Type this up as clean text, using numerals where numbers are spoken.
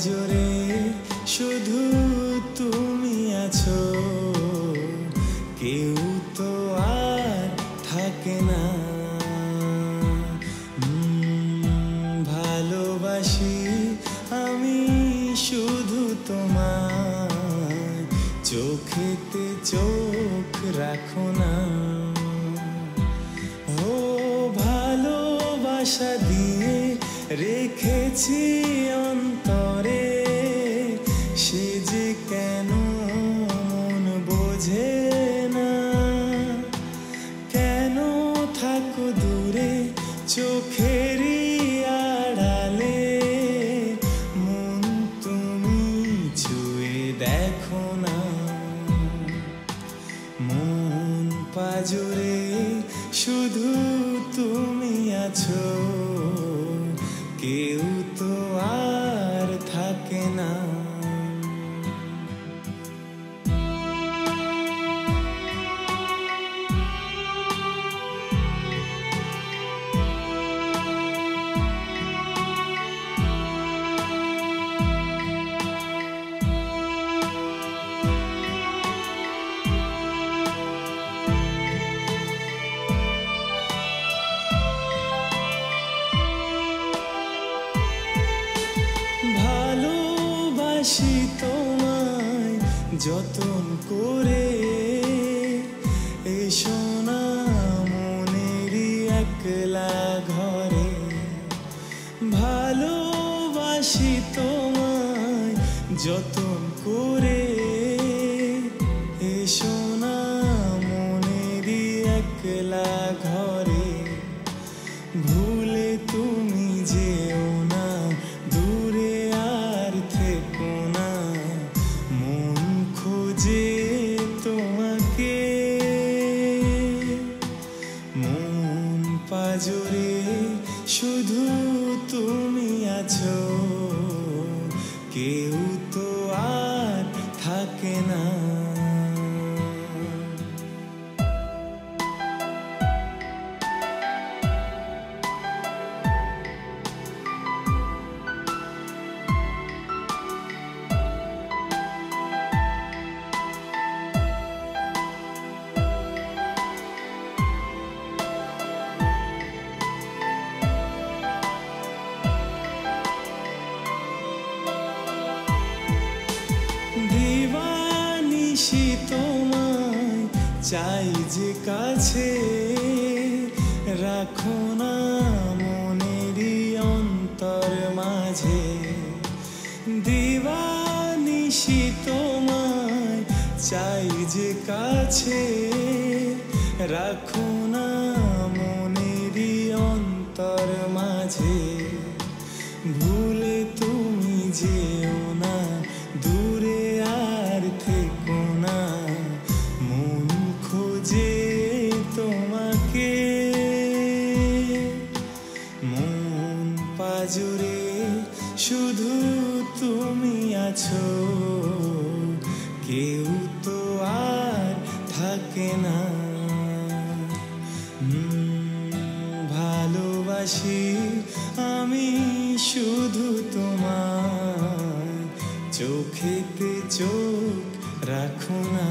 পাজরে শুধু তুমি আছো, কেউ তো আর থাকে না। ভালোবাসি আমি শুধু তোমায়, চোখেতে চোখ রাখো না। ও ভালোবাসা দিয়ে রেখেছি অন্তরে, সে যে কেন মন বোঝে না। কেন থাকো দূরে চোখেরই আড়ালে, মন তুমি ছুঁয়ে দেখো না। মন পাজরে শুধু তুমি আছো, কেউ তো আর থাকে না। ভালোবাসি তোমায় যতন করে, এসো না মনেরই একলা ঘরে। ভালোবাসি তোমায় যতন করে, এসো না মনেরই একলা ঘরে। ভুলে তুমি যেও না, দূরে আর থেকো না, মন খোঁজে তোমাকে। মন পাজরে শুধু তুমি আছো, কেউ তো আর থাকে না। দিবানিশি তোমায় চাই যে কাছে, রাখো না মনেরই অন্তর মাঝে। দিবানিশি তোমায় চাই যে কাছে, রাখো না মনেরই অন্তর মাঝে। ভুলে তুমি যেও না, দূরে আর থেকো না, মন খোঁজে তোমাকে। মন পাজরে শুধু তুমি আছো, কেউ তো আর থাকে না। ভালোবাসি আমি শুধু তোমায়, চোখেতে চোখ রাখো না।